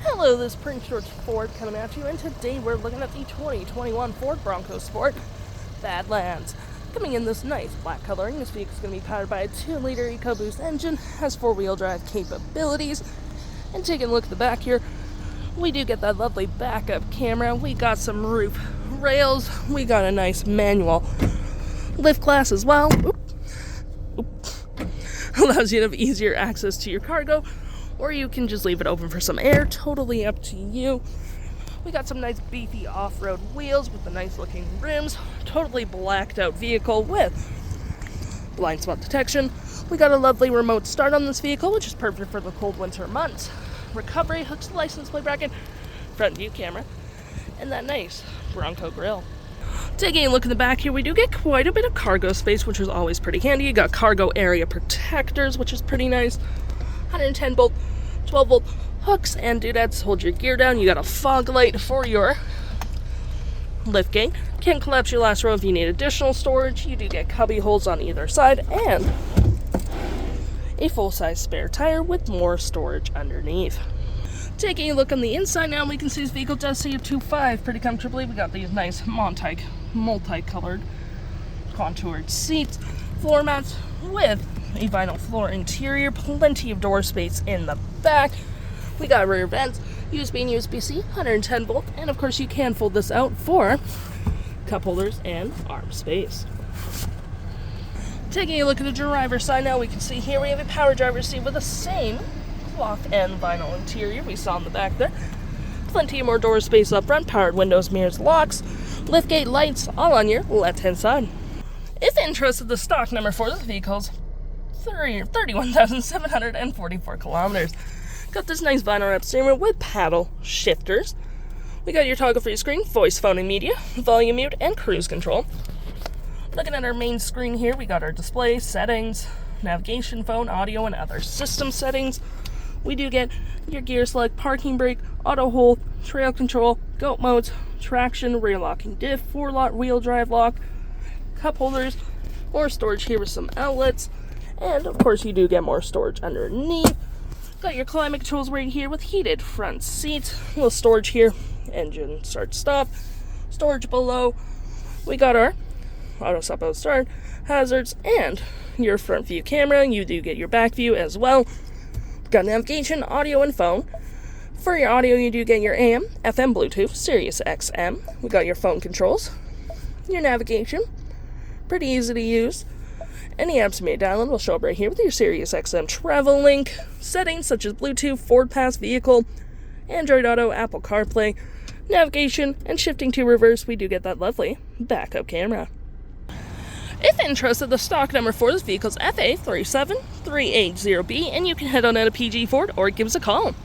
Hello, this is Prince George Ford coming at you, and today we're looking at the 2021 Ford Bronco Sport Badlands. Coming in this nice black coloring, this vehicle is going to be powered by a 2-liter EcoBoost engine, has 4-wheel drive capabilities, and taking a look at the back here, we do get that lovely backup camera, we got some roof rails, we got a nice manual lift class as well. Allows you to have easier access to your cargo, or you can just leave it open for some air, totally up to you. We got some nice beefy off-road wheels with the nice looking rims, totally blacked out vehicle with blind spot detection. We got a lovely remote start on this vehicle, which is perfect for the cold winter months. Recovery, hooks to license plate bracket, front view camera, and that nice Bronco grille. Taking a look in the back here, we do get quite a bit of cargo space, which is always pretty handy. You got cargo area protectors, which is pretty nice. 110 volt, 12 volt hooks and doodads to hold your gear down. You got a fog light for your lift gate. Can collapse your last row if you need additional storage. You do get cubby holes on either side and a full-size spare tire with more storage underneath. Taking a look on the inside now, we can see this vehicle does see a 2.5 pretty comfortably. We got these nice multicolored contoured seats, floor mats with a vinyl floor interior, plenty of door space in the back. We got rear vents, USB and USB-C, 110 volt, and of course you can fold this out for cup holders and arm space. Taking a look at the driver's side now, we can see here we have a power driver's seat with the same cloth and vinyl interior we saw in the back there. Plenty more door space up front, powered windows, mirrors, locks, liftgate lights, all on your left-hand side. If interested, the stock number for this vehicle's 31,744 kilometers. Got this nice vinyl wrap steering wheel with paddle shifters. We got your toggle-free screen, voice, phone, and media, volume mute, and cruise control. Looking at our main screen here, we got our display, settings, navigation, phone, audio, and other system settings. We do get your gear select, parking brake, auto hold, trail control, goat modes, traction, rear locking diff, 4-wheel drive lock, cup holders, more storage here with some outlets, and of course you do get more storage underneath. Got your climate controls right here with heated front seats, a little storage here, engine start stop, storage below. We got our auto stop auto start, hazards, and your front view camera. You do get your back view as well. Got navigation, audio, and phone. For your audio, you do get your AM, FM, Bluetooth, SiriusXM. We got your phone controls, your navigation, pretty easy to use. Any apps you may download will show up right here with your SiriusXM travel link. Settings such as Bluetooth, Ford Pass Vehicle, Android Auto, Apple CarPlay, navigation, and shifting to reverse. We do get that lovely backup camera. If interested, the stock number for this vehicle is FA37380A, and you can head on out to PG Ford or give us a call.